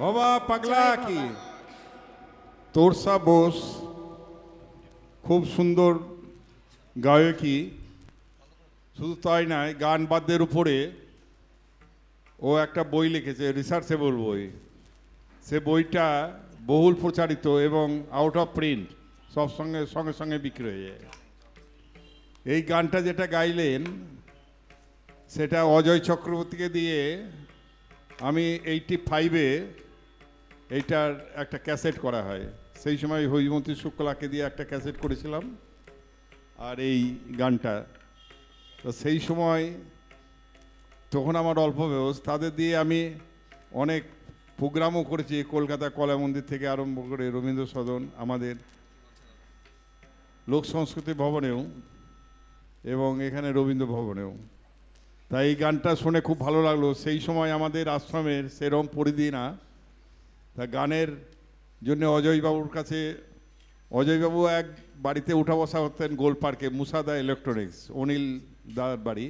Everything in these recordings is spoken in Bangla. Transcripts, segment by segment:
বাবা পাগলা কি তোরসা বোস খুব সুন্দর গায়কী, শুধু তাই নয় গান বাদ্যের উপরে ও একটা বই লিখেছে, রিসার্চেবল বই। সে বইটা বহুল প্রচারিত এবং আউট অফ প্রিন্ট, সব সঙ্গে সঙ্গে সঙ্গে বিক্রি হয়ে যায়। এই গানটা যেটা গাইলেন সেটা অজয় চক্রবর্তীকে দিয়ে আমি 85-এ এইটার একটা ক্যাসেট করা হয়। সেই সময় হৈমন্তী শুক্লাকে দিয়ে একটা ক্যাসেট করেছিলাম আর এই গানটা। তো সেই সময় তখন আমার অল্প বয়স, তাদের দিয়ে আমি অনেক প্রোগ্রামও করেছি, কলকাতা কলা মন্দির থেকে আরম্ভ করে রবীন্দ্র সদন, আমাদের লোক সংস্কৃতি ভবনেও এবং এখানে রবীন্দ্র ভবনেও। তাই এই গানটা শুনে খুব ভালো লাগলো। সেই সময় আমাদের আশ্রমের সেরম পরিধি না, তা গানের জন্য অজয়বাবুর কাছে, অজয়বাবু এক বাড়িতে উঠা বসা হতেন গোল পার্কে, মুসাদা ইলেকট্রনিক্স, অনিল দার বাড়ি।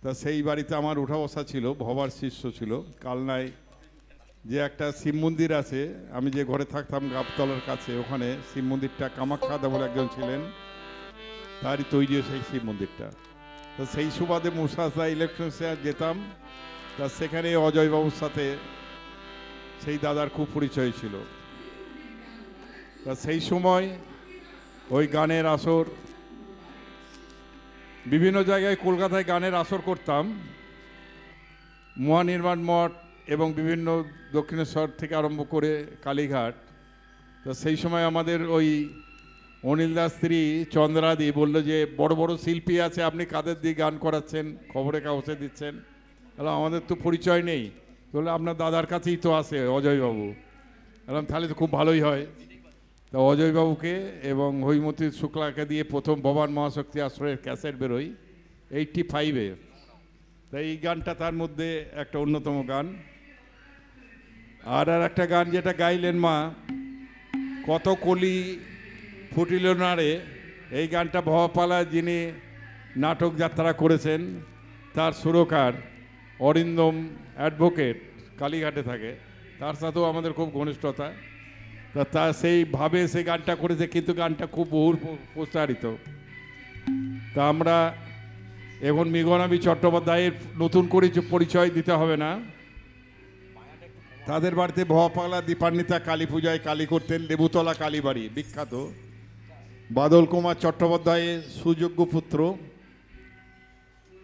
তা সেই বাড়িতে আমার উঠা বসা ছিল, ভবার শিষ্য ছিল। কালনায় যে একটা শিব মন্দির আছে, আমি যে ঘরে থাকতাম গাবতলার কাছে, ওখানে শিব মন্দিরটা কামাখ্যাদা বলে একজন ছিলেন, তারই তৈরি সেই শিব মন্দিরটা। তো সেই সুবাদে মুসাদা ইলেকট্রনিক্সে যেতাম। তা সেখানে অজয়বাবুর সাথে সেই দাদার খুব পরিচয় ছিল। তা সেই সময় ওই গানের আসর বিভিন্ন জায়গায়, কলকাতায় গানের আসর করতাম, মহানির্মাণ মঠ এবং বিভিন্ন দক্ষিণেশ্বর থেকে আরম্ভ করে কালীঘাট। তো সেই সময় আমাদের ওই অনিল দাস স্ত্রী চন্দ্রাদি বলল যে বড় বড় শিল্পী আছে, আপনি কাদের দিয়ে গান করাচ্ছেন, খবরে কাগজে দিচ্ছেন? তাহলে আমাদের তো পরিচয় নেই। বললে আপনার দাদার কাছেই তো আছে অজয়বাবু। বললাম তাহলে তো খুব ভালোই হয়। তা অজয়বাবুকে এবং হৈমন্তী শুক্লাকে দিয়ে প্রথম ভবান মহাশক্তি আশ্রয়ের ক্যাসেট বেরোই 85-এ। তাই এই গানটা তার মধ্যে একটা অন্যতম গান। আর একটা গান যেটা গাইলেন মা, কত কলি ফুটিল না রে, এই গানটা ভবাপালা যিনি নাটক যাত্রা করেছেন তার সুরকার অরিন্দম অ্যাডভোকেট, কালীঘাটে থাকে, তার সাথেও আমাদের খুব ঘনিষ্ঠতা। তা সেইভাবে সে গানটা করেছে, কিন্তু গানটা খুব বহুল প্রচারিত। তা আমরা এখন মৃগনাবী চট্টোপাধ্যায়ের নতুন করে পরিচয় দিতে হবে না। তাদের বাড়িতে ভবাপালা দীপান্বিতা কালী পূজায় কালী করতেন, লেবুতলা কালীবাড়ি বিখ্যাত। বাদল কুমার চট্টোপাধ্যায়ের সুযোগ্য পুত্র,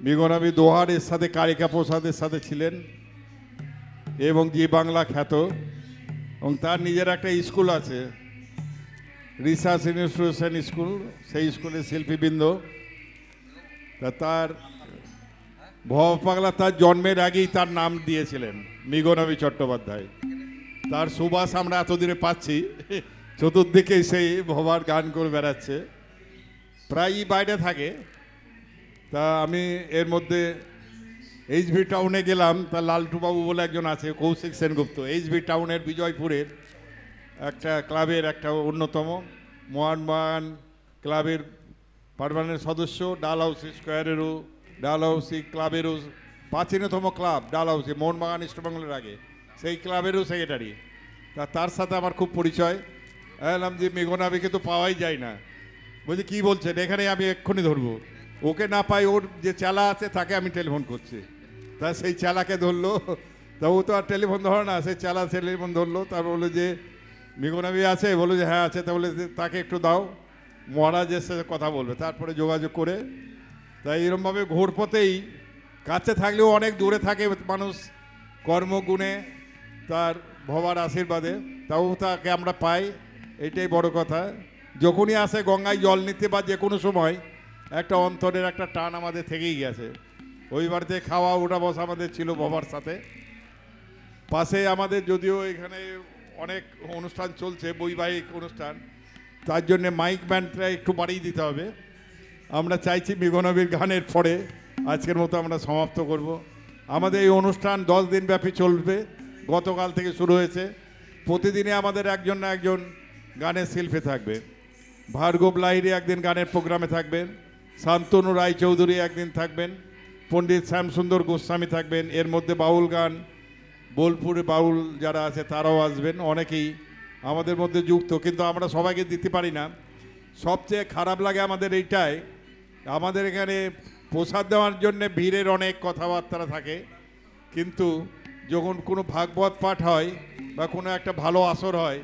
মৃগনাবী দোহারের সাথে কারিকা প্রসাদের সাথে ছিলেন এবং জি বাংলা খ্যাত। এবং তার নিজের একটা স্কুল আছে, রিসার্চ ইনস্টিটিউশন স্কুল, সেই স্কুলের শিল্পীবৃন্দ। তা তার ভবাপাগলা তার জন্মের আগেই তার নাম দিয়েছিলেন মৃগনাবী চট্টোপাধ্যায়। তার সুবাস আমরা এতদিনে পাচ্ছি, চতুর্দিকেই সেই ভবার গান করে বেড়াচ্ছে, প্রায়ই বাইরে থাকে। তা আমি এর মধ্যে এইচবি টাউনে গেলাম, তা লালটুবাবু বলে একজন আছে, কৌশিক সেনগুপ্ত, এইচবি টাউনের বিজয়পুরের একটা ক্লাবের একটা অন্যতম, মোহনবাগান ক্লাবের পার্মানেন্ট সদস্য, ডালহাউসি স্কোয়ারেরও, ডালহাউসি ক্লাবেরও প্রাচীনতম ক্লাব ডালহাউসি, মোহনবাগান ইস্টবেঙ্গলের আগে, সেই ক্লাবেরও সেক্রেটারি। তার সাথে আমার খুব পরিচয়। বললাম যে মৃগনাবীকে তো পাওয়াই যায় না। বলছি কী বলছেন, এখানে আমি এক্ষুনি ধরবো। ওকে না পাই, ওর যে চালা আছে তাকে আমি টেলিফোন করছি। তা সেই চালাকে ধরলো, তা ও তো আর টেলিফোন ধরে না, সেই চালা টেলিফোন ধরলো। তারপর বললো যে মৃগনাবী আছে, বললো যে হ্যাঁ আছে। তা বলে তাকে একটু দাও, মহারাজের সাথে কথা বলবে। তারপরে যোগাযোগ করে, তাই এরমভাবে ঘোরপথেই, কাছে থাকলেও অনেক দূরে থাকে মানুষ কর্মগুণে, তার ভবার আশীর্বাদে, তাও তাকে আমরা পাই, এটাই বড় কথা। যখনই আসে গঙ্গায় জল নিতে বা যে কোনো সময়, একটা অন্তরের একটা টান আমাদের থেকেই গেছে। ওই বাড়িতে খাওয়া ওঠা বসা আমাদের ছিল ভবার সাথে। পাশে আমাদের যদিও এখানে অনেক অনুষ্ঠান চলছে, বৈবাহিক অনুষ্ঠান, তার জন্যে মাইক ব্যান্ডটা একটু বাড়িয়ে দিতে হবে। আমরা চাইছি মৃগনাবীর গানের পরে আজকের মতো আমরা সমাপ্ত করব। আমাদের এই অনুষ্ঠান 10 দিন ব্যাপী চলবে, গতকাল থেকে শুরু হয়েছে। প্রতিদিনে আমাদের একজন না একজন গানের শিল্পী থাকবে। ভার্গব লাহিড়ী একদিন গানের প্রোগ্রামে থাকবেন, শান্তনু রায়চৌধুরী একদিন থাকবেন, পণ্ডিত শ্যামসুন্দর গোস্বামী থাকবেন। এর মধ্যে বাউল গান, বোলপুরে বাউল যারা আছে তারাও আসবেন, অনেকেই আমাদের মধ্যে যুক্ত, কিন্তু আমরা সবাইকে দিতে পারি না। সবচেয়ে খারাপ লাগে আমাদের এইটাই, আমাদের এখানে প্রসাদ দেওয়ার জন্য ভিড়ের অনেক কথাবার্তা থাকে, কিন্তু যখন কোনো ভাগবত পাঠ হয় বা কোনো একটা ভালো আসর হয়,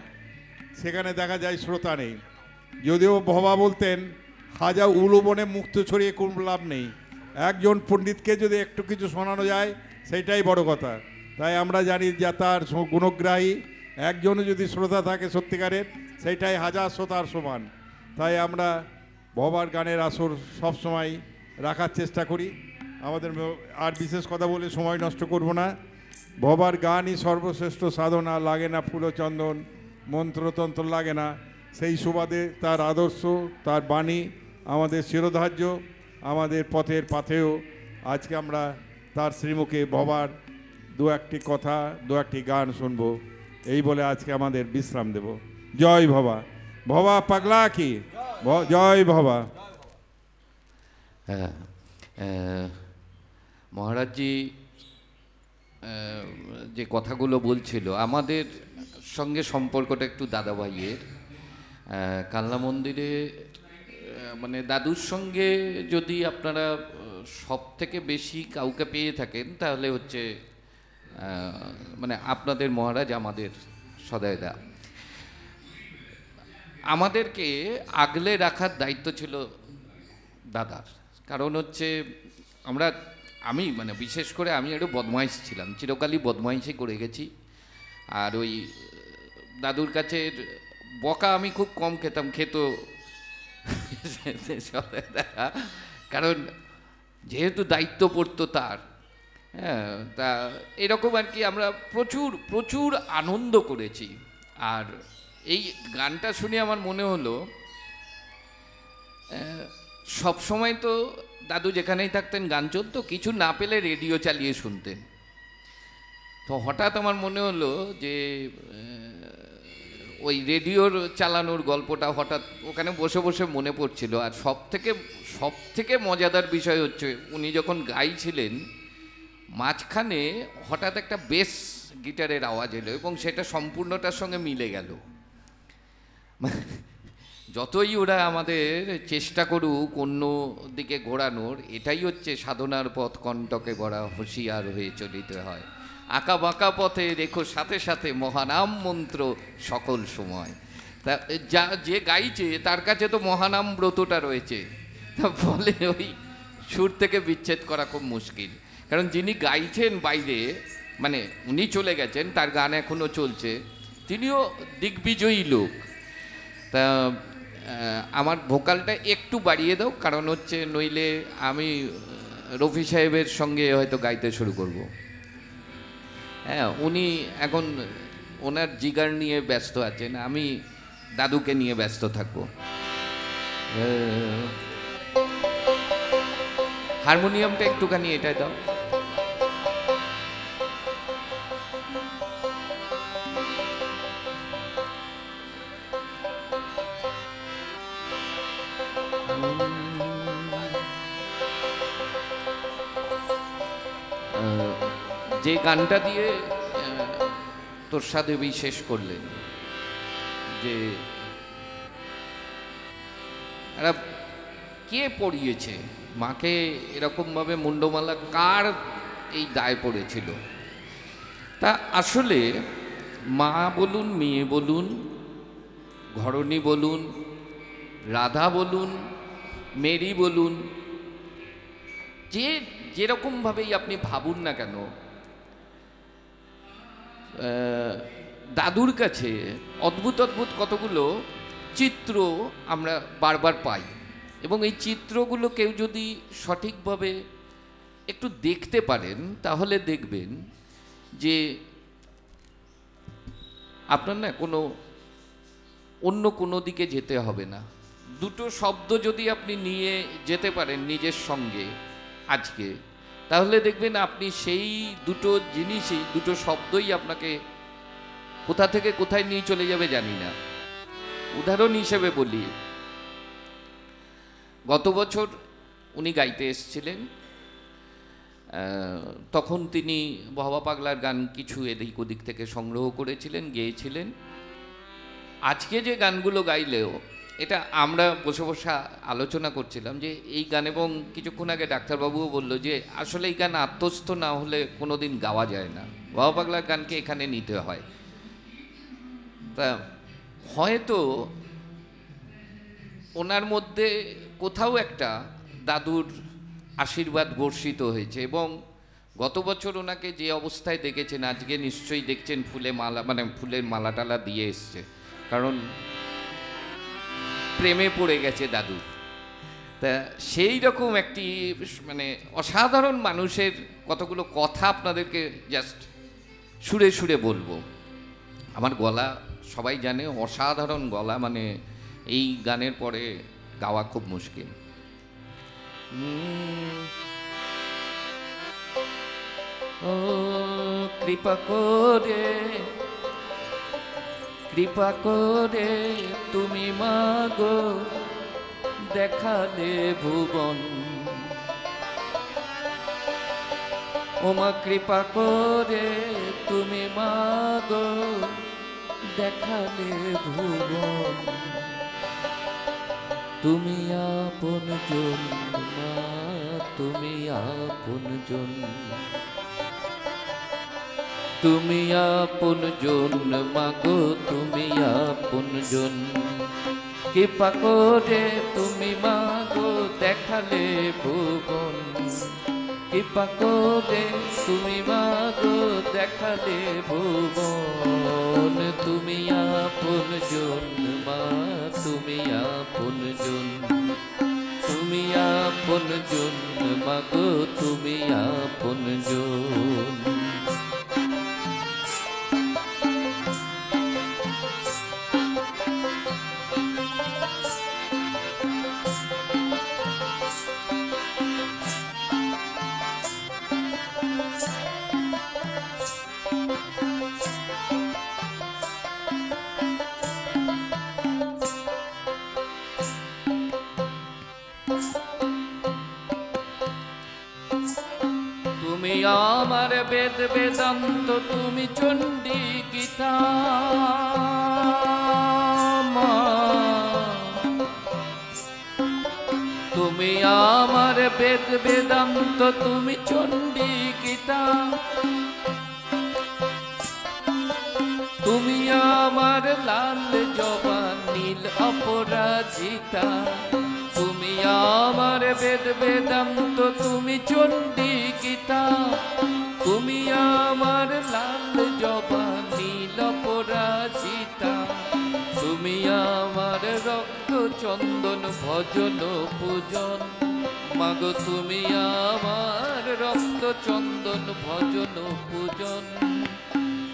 সেখানে দেখা যায় শ্রোতা নেই। যদিও ভবা বলতেন, হাজা উলু বনে মুক্ত ছড়িয়ে কোনো লাভ নেই, একজন পণ্ডিতকে যদি একটু কিছু শোনানো যায় সেইটাই বড় কথা। তাই আমরা জানি যে তার গুণগ্রাহী একজনও যদি শ্রোতা থাকে সত্যিকারের, সেইটাই হাজার শ্রোতার সমান। তাই আমরা ভবার গানের আসর সবসময় রাখার চেষ্টা করি। আমাদের আর বিশেষ কথা বলে সময় নষ্ট করব না। ভবার গানই সর্বশ্রেষ্ঠ সাধনা, লাগে না ফুল চন্দন, মন্ত্রতন্ত্র লাগে না। সেই সুবাদে তার আদর্শ, তার বাণী আমাদের শিরোধার্য, আমাদের পথের পাথেও। আজকে আমরা তার শ্রীমুখে ভবার দু একটি কথা, দু একটি গান শুনব, এই বলে আজকে আমাদের বিশ্রাম দেব। জয় ভবা, ভবা পাগলা কি, জয় ভবা। হ্যাঁ, মহারাজজি যে কথাগুলো বলছিল, আমাদের সঙ্গে সম্পর্কটা একটু দাদাভাইয়ের। কালনা মন্দিরে মানে দাদুর সঙ্গে যদি আপনারা সব থেকে বেশি কাউকে পেয়ে থাকেন তাহলে হচ্ছে মানে আপনাদের মহারাজ, আমাদের সদয়দা। আমাদেরকে আগলে রাখার দায়িত্ব ছিল দাদার। কারণ হচ্ছে আমি মানে বিশেষ করে আমি একটু বদমাইশ ছিলাম, চিরকালই বদমাইশই করে গেছি। আর ওই দাদুর কাছে বকা আমি খুব কম খেতাম, খেত কারণ যেহেতু দায়িত্ব পড়তো তার। হ্যাঁ, তা এরকম আর কি আমরা প্রচুর প্রচুর আনন্দ করেছি। আর এই গানটা শুনে আমার মনে হলো, সব সময় তো দাদু যেখানেই থাকতেন গান চলতো, কিছু না পেলে রেডিও চালিয়ে শুনতেন। তো হঠাৎ আমার মনে হলো যে ওই রেডিওর চালানোর গল্পটা হঠাৎ ওখানে বসে বসে মনে পড়ছিল। আর সব থেকে মজাদার বিষয় হচ্ছে, উনি যখন গাইছিলেন মাঝখানে হঠাৎ একটা বেস গিটারের আওয়াজ এলো এবং সেটা সম্পূর্ণটার সঙ্গে মিলে গেল। যতই ওরা আমাদের চেষ্টা করুক অন্য দিকে ঘোরানোর, এটাই হচ্ছে সাধনার পথ কণ্টকে গড়া, হুঁশিয়ার হয়ে চলিতে হয়। আঁকা বাঁকা পথে রেখো সাথে সাথে মহানাম মন্ত্র সকল সময়। তা যে গাইছে তার কাছে তো মহানাম ব্রতটা রয়েছে, তা ফলে ওই সুর থেকে বিচ্ছেদ করা খুব মুশকিল। কারণ যিনি গাইছেন বাইরে, মানে উনি চলে গেছেন, তার গান এখনও চলছে, তিনিও দিগ্বিজয়ী লোক। তা আমার ভোকালটা একটু বাড়িয়ে দাও, কারণ হচ্ছে নইলে আমি রফি সাহেবের সঙ্গে হয়তো গাইতে শুরু করব। হ্যাঁ, উনি এখন ওনার জিগার নিয়ে ব্যস্ত আছেন, আমি দাদুকে নিয়ে ব্যস্ত থাকবো। হারমোনিয়ামটা একটুখানি এটাই দাও। যে গানটা দিয়ে তোরসা দেবী শেষ করলেন, যে এরা কে পড়িয়েছে মাকে এরকমভাবে মুন্ডমালা, কার এই দায় পড়েছিল? তা আসলে মা বলুন, মেয়ে বলুন, ঘরণী বলুন, রাধা বলুন, মেরি বলুন, যেরকমভাবেই আপনি ভাবুন না কেন, দাদুর কাছে অদ্ভুত অদ্ভুত কতগুলো চিত্র আমরা বারবার পাই। এবং এই চিত্রগুলো কেউ যদি সঠিকভাবে একটু দেখতে পারেন তাহলে দেখবেন যে আপনার না অন্য কোনো দিকে যেতে হবে না। দুটো শব্দ যদি আপনি নিয়ে যেতে পারেন নিজের সঙ্গে আজকে, তাহলে দেখবেন আপনি সেই দুটো জিনিসই, দুটো শব্দই আপনাকে কোথা থেকে কোথায় নিয়ে চলে যাবে জানি না। উদাহরণ হিসেবে বলি, গত বছর উনি গাইতে এসেছিলেন, তখন তিনি ভবা পাগলার গান কিছু এদিক ওদিক থেকে সংগ্রহ করেছিলেন, গেয়েছিলেন। আজকে যে গানগুলো গাইলেও এটা আমরা বসে বসে আলোচনা করছিলাম যে এই গান, এবং কিছুক্ষণ আগে ডাক্তারবাবুও বললো যে আসলে এই গান আত্মস্থ না হলে কোনো দিন গাওয়া যায় না, বাবা পাগলার গানকে এখানে নিতে হয়। তা হয়তো ওনার মধ্যে কোথাও একটা দাদুর আশীর্বাদ বর্ষিত হয়েছে, এবং গত বছর ওনাকে যে অবস্থায় দেখেছেন আজকে নিশ্চয়ই দেখছেন ফুলে মালা, মানে ফুলের মালা টালা দিয়ে এসছে, কারণ প্রেমে পড়ে গেছে দাদু। তা সেই রকম একটি মানে অসাধারণ মানুষের কতগুলো কথা আপনাদেরকে জাস্ট সুরে সুরে বলবো। আমার গলা সবাই জানে, অসাধারণ গলা, মানে এই গানের পরে গাওয়া খুব মুশকিল। ও কৃপা করে, কৃপা করে তুমি মাগো দেখালে ভুবন, ওমা কৃপা করে তুমি মাগো দেখালে ভুবন, তুমি আপন জন মা, তুমি আপন জন, তুমি আপন জন মাগো, তুমি আপন জন, কৃপা করে তুমি মাগো দেখালে ভুবন, কৃপা করে তুমি মাগো দেখালে ভুবন, তুমি আপন জন মা, তুমি আপন জন, তুমি আপন জন মাগো, তুমি আপন জন। তুমি আমার বেদ বেদান্ত, তুমি চণ্ডী গীতা মা, তুমি আমার বেদ বেদান্ত, তুমি চণ্ডী গীতা, তুমি আমার লাল জবা নীল অপরাজিতা, তুমি আমার বেদ বেদান্ত, তুমি চণ্ডী গীতা, তুমি আমার লাল জবা নীল অপরাজিতা, তুমি আমার রক্ত চন্দন ভজন পূজন, মাগো তুমি আমার রক্ত চন্দন ভজন পূজন,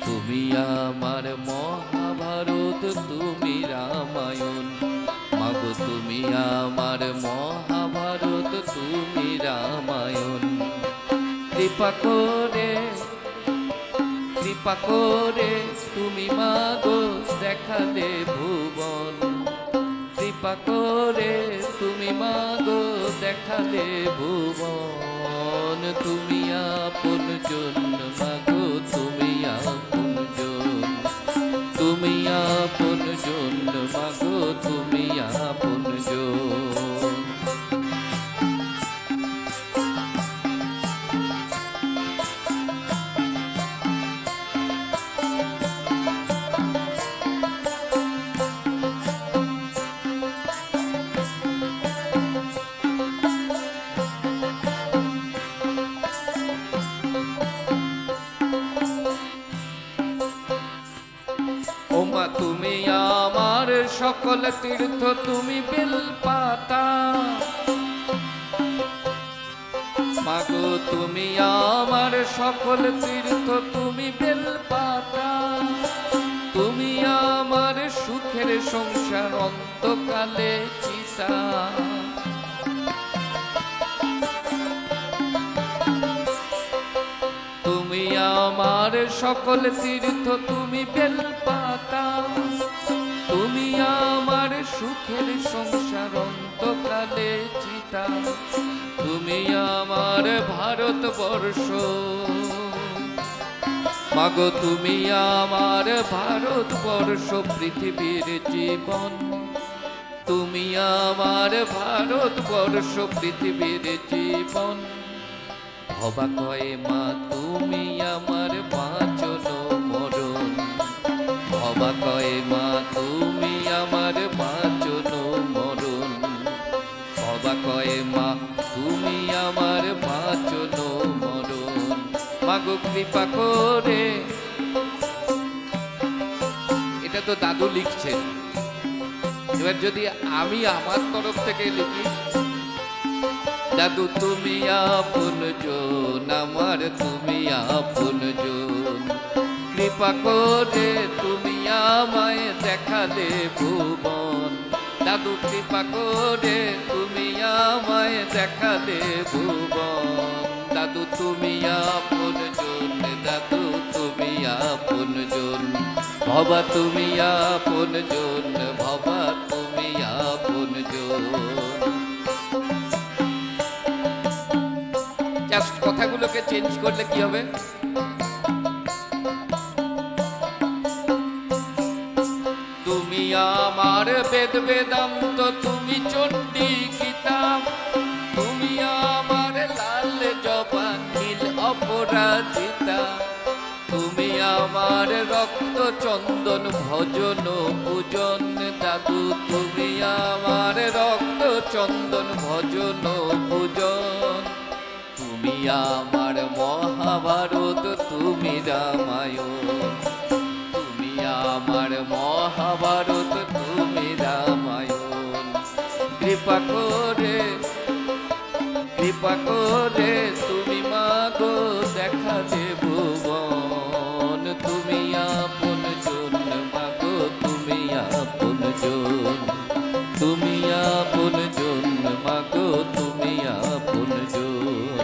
তুমি আমার মহাভারত, তুমি রামায়ণ, মাগো তুমি আমার মহাভারত, তুমি রামায়ণ, কৃপা করে, কৃপা করে তুমি মাগো দেখালে ভুবন, কৃপা করে তুমি মাগো দেখালে ভুবন, তুমি আপন জন মাগো, তুমি আপন জন, তুমি আপন জন মাগো, তুমি আপন জন। ওমা তুমি আমার সকল তীর্থ, তুমি বেলপাতা, মাগো তুমি আমার সকল তীর্থ, তুমি বেলপাতা, তুমি আমার সুখের সংসার অন্তকালে চিতা, তুমি আমার সকল তীর্থ, তুমি বেলপাতা, তুমি আমার সুখের সংসার অন্তকালে চিতা, তুমি আমার ভারতবর্ষ, মাগো তুমি আমার ভারতবর্ষ, পৃথিবীর জীবন, তুমি আমার ভারতবর্ষ পৃথিবীর জীবন। ভবা কয়ে মা তুমি আমার বাঁচন মরণ। ভবা কয়ে মা তুমি আমার বাঁচন মরণ। ভবা কয়ে মা তুমি আমার বাঁচন মরণ। মাগো কৃপা করে, এটা তো দাদু লিখছেন, এবার যদি আমি আমার তরফ থেকে লিখি, দাদু তুমি আপন জন আমার, তুমি আপন জন। কৃপা করে তুমি আমায় দেখালে ভুবন। দাদু কৃপা করে তুমি আমায় দেখালে ভুবন। দাদু তুমি আপন জন, দাদু তুমি আপন জন। ভবা তুমি আপন জন, ভবা তুমি আপন জন। জাস্ট কথাগুলোকে চেঞ্জ করলে কি হবে? তুমি আমার বেদ বেদান্ত, তুমি চণ্ডী গীতা, তুমি আমার লাল জবান নীল অপরাজিতা। তুমি আমার রক্ত চন্দন ভজন পূজন। দাদু তুমি আমার রক্ত চন্দন ভজন পূজন। তুমি আমার মহাভারত, তুমি রামায়ণ। তুমি আমার মহাভারত, তুমি রামায়ণ। কৃপা করে, কৃপা করে তুমি মাগো দেখালে ভুবন। তুমি আপন জন মাগো, তুমি আপন জন। তুমি আপন জন মাগো, তুমি আপন জন।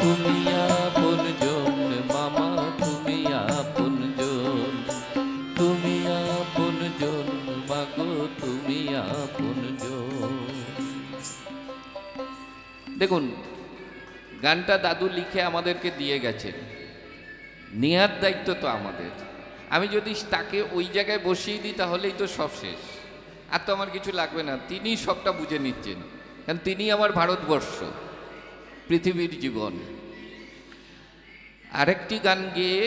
তুমি আপন জন মামা, তুমি আপন জন। তুমি আপন জন মাগো, তুমি আপন জন। দেখুন, গানটা দাদু লিখে আমাদেরকে দিয়ে গেছেন, নেয়ার দায়িত্ব তো আমাদের। আমি যদি তাকে ওই জায়গায় বসিয়ে দিই তাহলেই তো সব শেষ, আর তো আমার কিছু লাগবে না। তিনি সবটা বুঝে নিচ্ছেন, কারণ তিনি আমার ভারতবর্ষ, পৃথিবীর জীবন। আরেকটি গান গেয়ে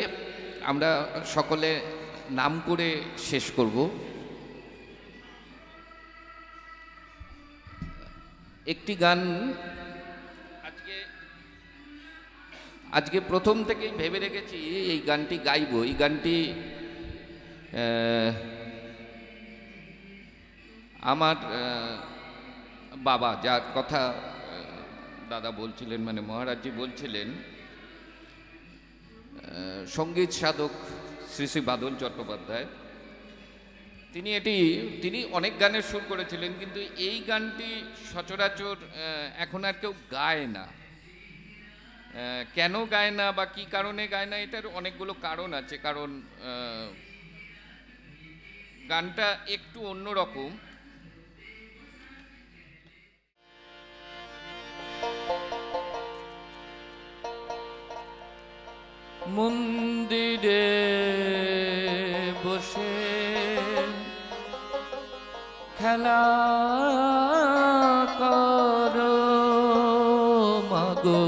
আমরা সকলে নাম করে শেষ করব। একটি গান আজকে প্রথম থেকেই ভেবে রেখেছি এই গানটি গাইবো। এই গানটি আমার বাবা, যার কথা দাদা বলছিলেন, মানে মহারাজজি বলছিলেন, সঙ্গীত সাধক শ্রী শ্রী বাদল চট্টোপাধ্যায়, তিনি অনেক গানের সুর করেছিলেন, কিন্তু এই গানটি সচরাচর এখন আর কেউ গায় না। কেন গায় না বা কি কারণে গায় না, এটার অনেকগুলো কারণ আছে। কারণ গানটা একটু অন্যরকম। মন্দিরে বসে খেলা করো মাগো।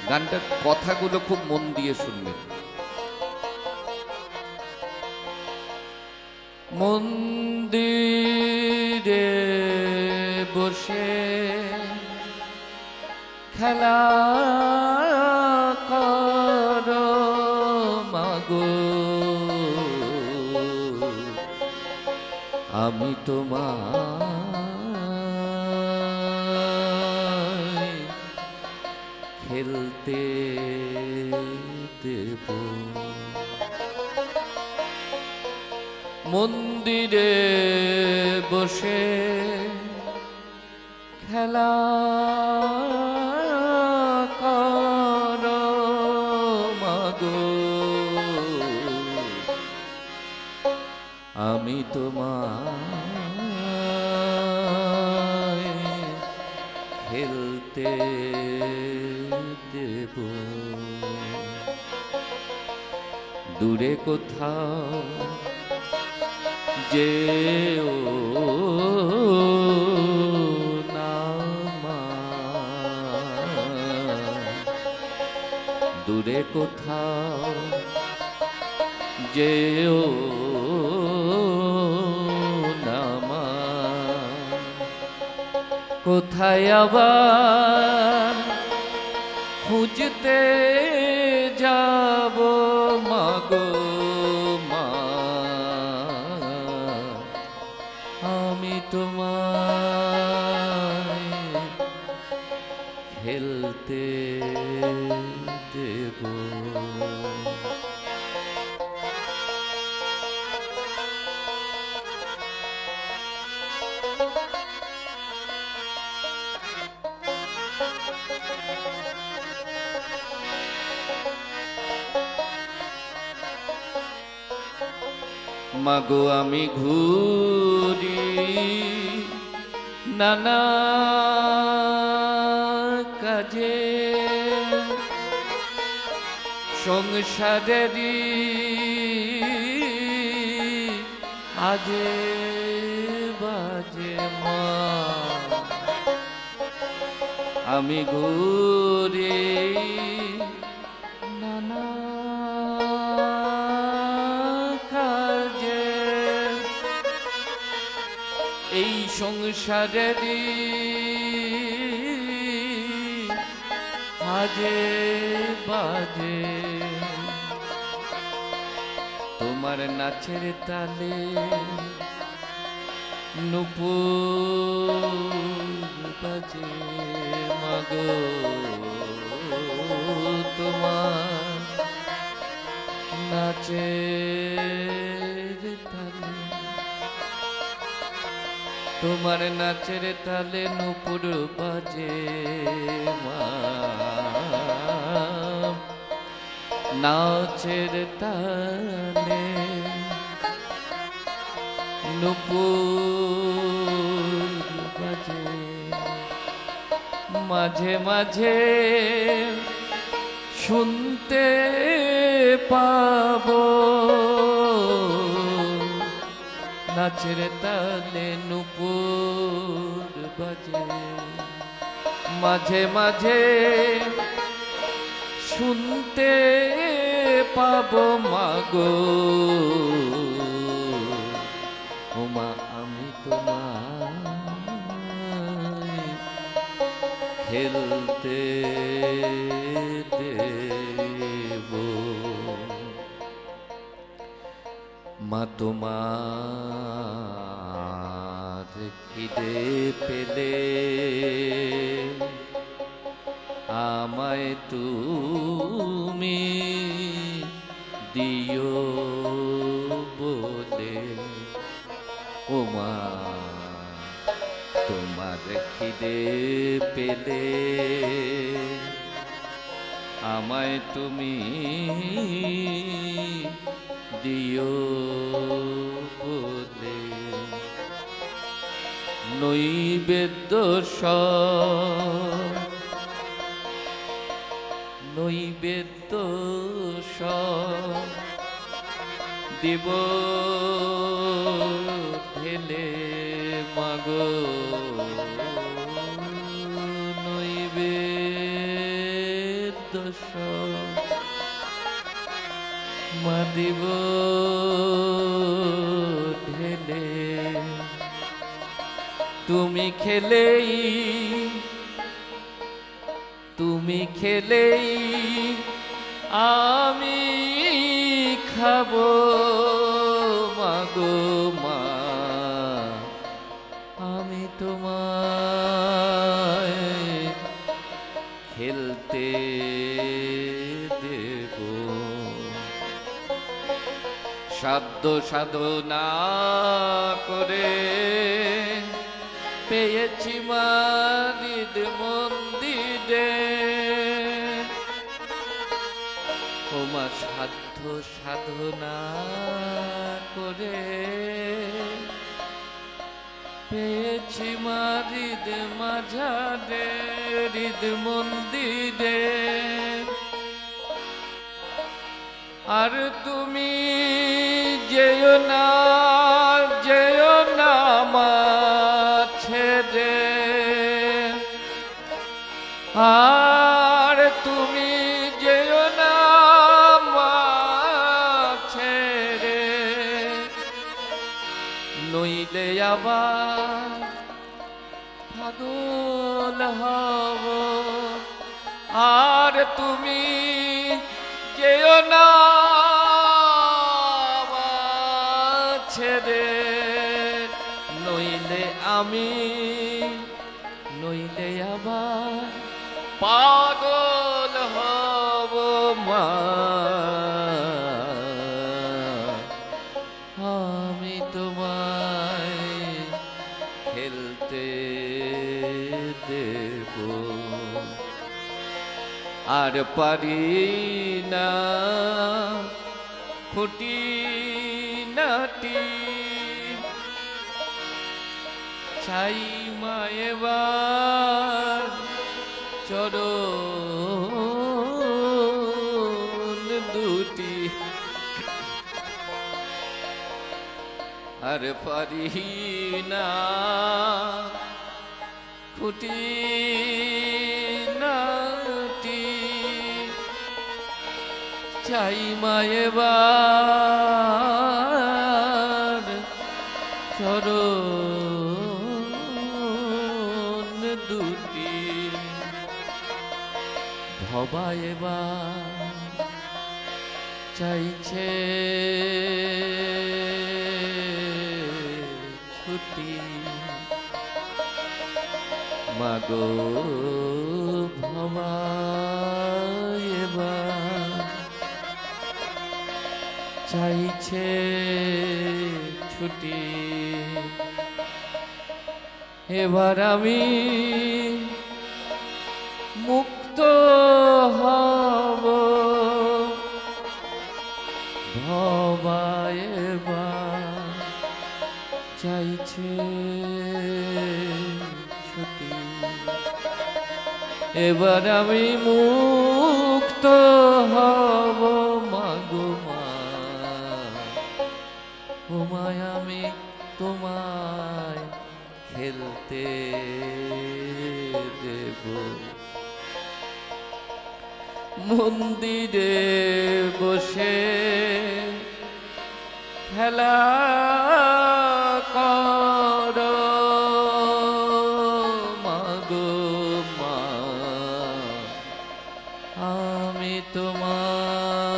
গানটার কথাগুলো খুব মন দিয়ে শুনবেন। মন্দিরে বসে খেলা করো মাগো, আমি তোমায় খেলতে দেব। মন্দিরে বসে খেলা করো মাগো, আমি তোমায় খেলতে দেব। দূরে কোথাও যেও না মা, দূরে কোথাও যেও না মা, কোথায় আবার খুঁজতে যাব মাগো মা, আমি তোমায় খেলতে দেব। মাগো আমি ঘুরি নানা কাজে, সংসারেরই আজে বাজে মা, আমি ঘুরি নানা কাজে, এই সংসারেরই আজে বাজে, তোমার নাচের তালে নুপুর বাজে মাগো, তোমার নাচের তালে, তোমার নাচের তালে নুপুর বাজে মা, নাচের তালে নুপুর বাজে, মাঝে মাঝে শুনতে পাবো নাচের তালে নুপুর বাজে, মাঝে মাঝে শুনতে পাবো মাগো ওমা, আমি তোমায় খেলতে দেব। মা তোমার খিদে পেলে আমায় তুমি দিও বলে, ও মা তোমার খিদে পেলে আমায় তুমি দিও বলে, নৈবেদ্য নৈবেদ্য দিব ঢেলে মাগো, নৈবেদ্য মা দিব ঢেলে, তুমি খেলেই আমি খাবো মাগো মা, আমি তোমায় খেলতে দেব। সাধ্য সাধনা করে পেয়েছি মারিদ মন্দিরে, ওমা সাধ্য সাধনা করে পেয়েছি মারিদ মাঝারে হৃদ মন্দিরে, আর তুমি যেও না নইলে আবার পাগল হব। আর তুমি যেও না আমার ছেড়ে, নইলে আমি, নইলে আবার পাগল হব মা। আমি তোমায় খেলতে দেব, আর পারি না খুঁটি নাটি। চাই মায়েবার চরণ দুটি, আর পারি না খুঁটি নাটি। চাই মায়েবার চরণ দুটি, ভবা এবার চাইছে ছুটি। মাগো ভবা এবার চাইছে ছুটি। এবার আমি মুক্ত হব, ভবা এবার চাইছে ছুটি। এবার আমি মুক্ত হব মাগো মা। তোমায় আমি তোমায় খেলতে দেব। মন্দিরে বসে খেলা করো মাগো মা। আমি তোমায়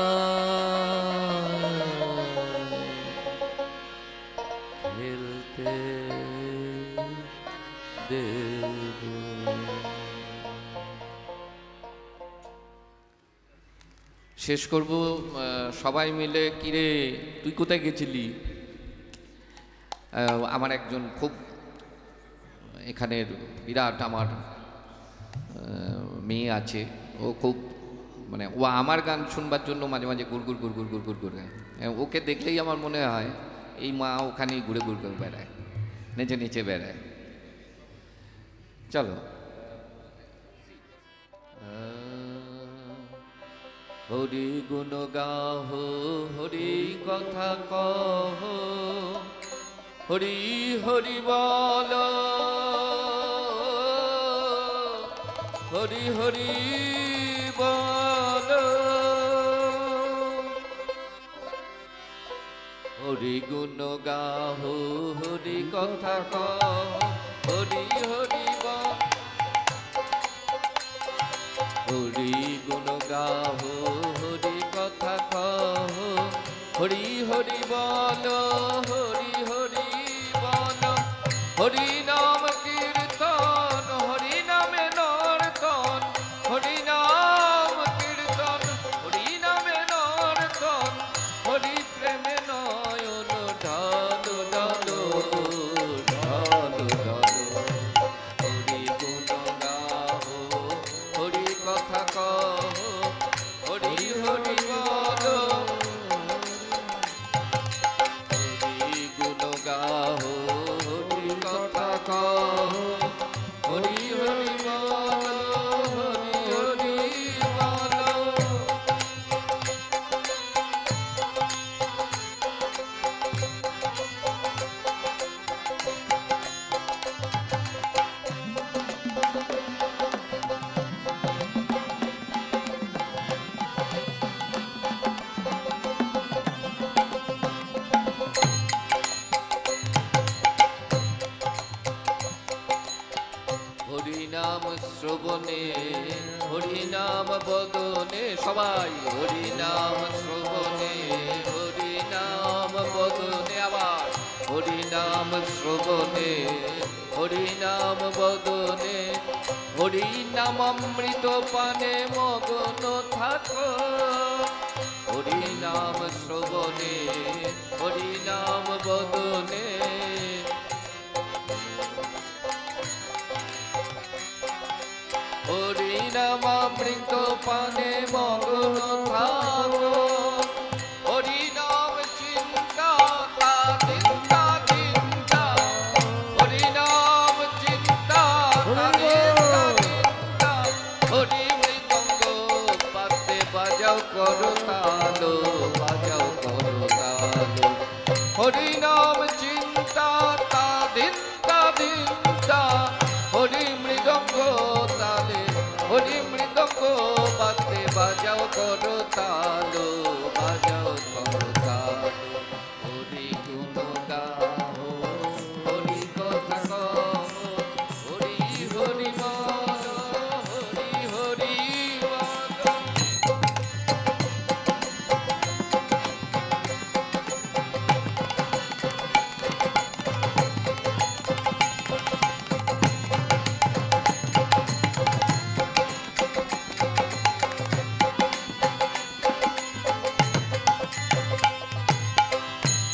খেলতে দেব। শেষ করব সবাই মিলে। কিরে তুই কোথায় গেছিলি? আমার একজন খুব এখানের বিরাট আমার মেয়ে আছে, ও খুব মানে ও আমার গান শুনবার জন্য মাঝে মাঝে গুড়গুড় গুড়গুড় গুড়গুড় করে। ওকে দেখলেই আমার মনে হয় এই মা ওখানেই ঘুরে ঘুরে বেড়ায়, নেচে নেচে বেড়ায়। চলো। হরি গুণ গাহ, হরি কথা কহ, হরি হরি বল, হরি হরি বল। হরি গুণ গাহ, হরি কথা কহ, হরি হরি বল। হরি গুণ গাহ, হরি কথা কহ, হরি হরি বল, হরি হরি বল। হরি নাম কীর্তন, হরি নামে নর্তন, হরি নাম কীর্তন, হরি নামে নর্তন, হরি প্রেমে নয়ন ঢালো ঢালো ঢালো ঢালো। হরি গুণ গাহ, হরি কথা কহ, হরি হরি বল। শ্রবণে হরি নাম বদনে সবাই হরি নাম শ্রবণে হরি নাম বদনে আবার হরি নাম শ্রবণে হরি নাম বদনে হরি নাম অমৃত পানে মগন থাকো হরি নাম শ্রবণে হরি নাম বদনে হরি নাম অমৃত পানে মগন থাকো হরি নাম চিন্তা চিন্তা চিন্তা হরি নাম চিন্তা চিন্তা হরি মৃদঙ্গ পাতে বাজাও করো তালো বাজাও করো তালো হরি নাম চিন্তা চিন্তা চিন্তা হরি মৃদঙ্গ তালে হরি মৃদঙ্গ পাতে বাজাও করো তালো বাজাও করো তালো হরি গুণ গাও হরি কথা কও হরি হরি বল হরি হরি বল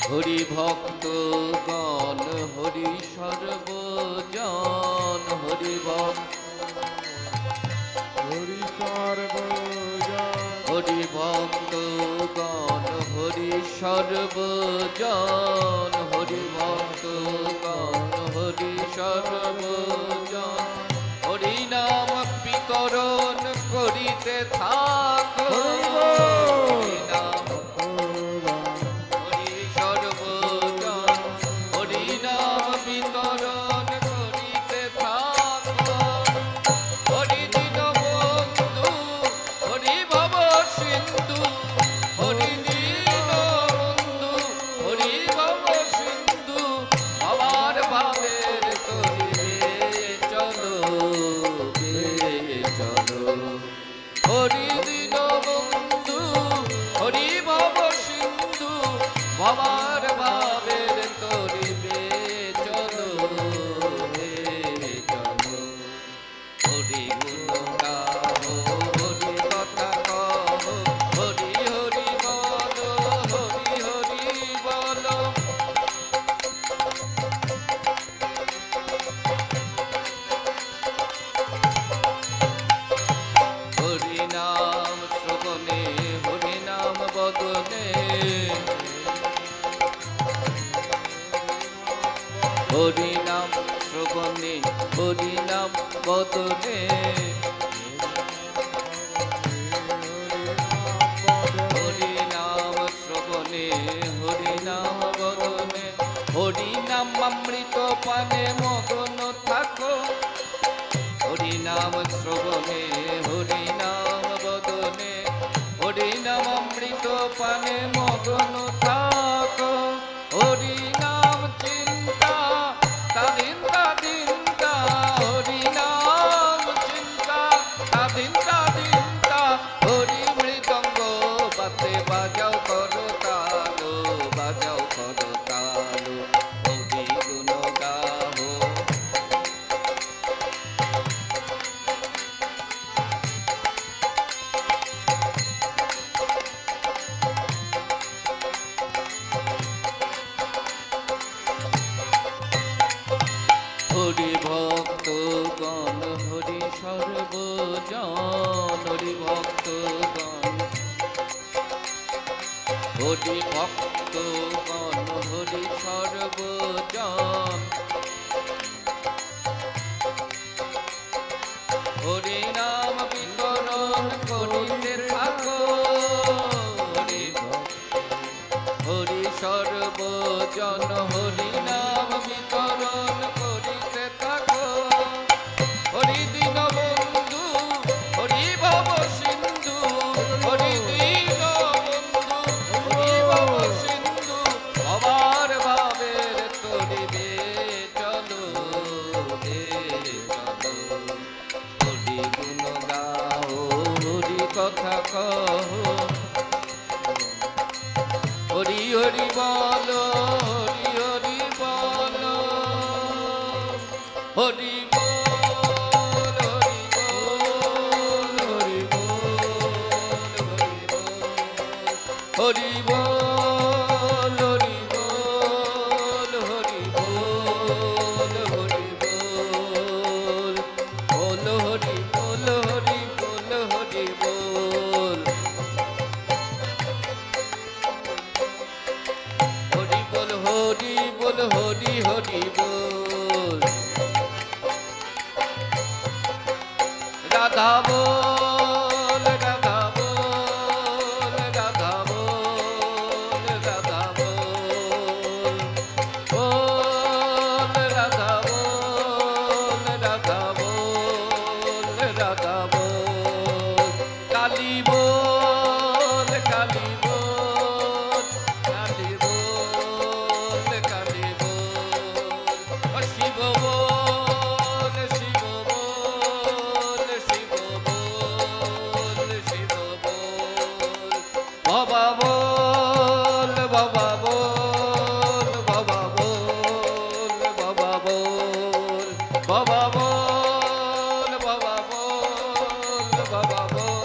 হরি ভক্ত গণ হরি সর্বজন হরি ভক্ত হরি সর্বজন হরি ভক্ত গণ হরি সর্বজন হরি ভক্ত গণ হরি সর্বজন হরি নাম বিতরণ করিতে থাকো হরি নাম হরি সর্বজন হরি নাম বিতরণ করিতে থাকো হরি দীনবন্ধু হরি ভব সিন্ধু হরি দীনবন্ধু হরি ভব সিন্ধু আমার ভাবের তরে চলো চলো হরি দীনবন্ধু হরি ভব সিন্ধু বাবার ভাবের তরিবে চলো চলো হরি গুণ গাও হরি কথা কও হরি হরি বলো হরি হরি বলো হরি নাম শ্রবণে হরি নাম বদনে হরি নাম শ্রবণে হরি নাম বদনে হরি নাম শ্রবণে হরি নাম বদনে হরি নাম অমৃত পানে মগন থাকো হরি নাম শ্রবণে হরি নাম বদনে হরি নাম অমৃত পানে মগন থাকো হরি নাম চিন্তা তাদিন্তা দিন্তা হরি নাম চিন্তা তাদিন্তা দিন্তা হরি মৃদঙ্গ পাতে বাজাও করো তালো বাজাও করো তালো হরি গুণ গাও হরি ভক্ত গণ হরি সর্বজন হরি ভক্ত গণ হরি ভক্ত গণ হরি সর্বজন হরি নাম বিতরণ করিতে থাকো হরি সর্বজন হরি নাম বিতরণ করিতে থাকো হরি দীনবন্ধু হরি ভব সিন্ধু হরি দীনবন্ধু হরি ভব সিন্ধু আমার ভাবের তরিবে হরি বল হরি বল হরি বল হরি বল বল হরি বল হরি বল হরি বল হরি বল হরি বল হরি হরি বল রাধা বল রাধা বল রাধা বল রাধা বল বল রাধা বল রাধা বল রাধা বল কালী বল কালী বল কালী বল কালী বল শিব বল শিব বল শিব বল শিব বল বাবা বল বাবা বল বাবা বল বাবা বল বাবা বল বাবা বল বাবা বল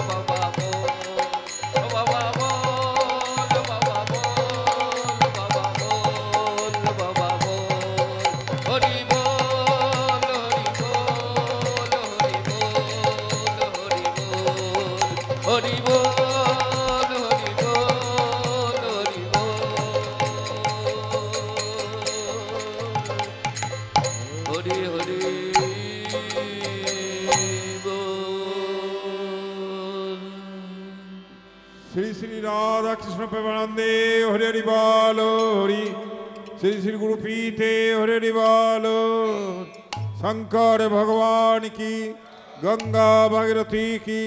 বাবা বল বাবা বল বাবা বল বাবা বল বাবা বল হরি বল হরি বল হরি বল হরি বল হরি বল হরি বল হরি বল হরি হরি বল শ্রী শ্রী রাধা কৃষ্ণ প্রেমানন্দে হরি হরি বল হরি শ্রী শ্রী গুরু পীঠে হরি হরি বল শঙ্কর ভগবান की गंगा भागीरथी की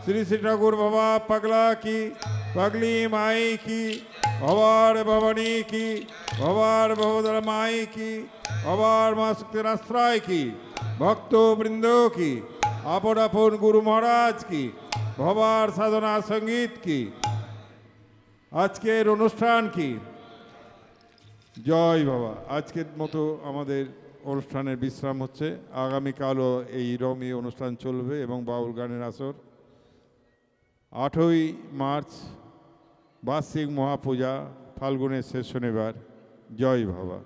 श्री श्री ठाकुर बाबा पगला की पगली माई की भवार भवानी की भवार भवदर माई की भवार माँ शक्तिराश्रय की भक्तों वृंदों की আপন আপন গুরু মহারাজ की ভবার সাধনা সঙ্গীত की আজকের অনুষ্ঠান কি জয় বাবা। আজকের মতো আমাদের অনুষ্ঠানের বিশ্রাম হচ্ছে। আগামীকালও এই রমী অনুষ্ঠান চলবে এবং বাউল গানের আসর। 8ই মার্চ বার্ষিক মহাপূজা, ফাল্গুনের শেষ শনিবার। জয় বাবা।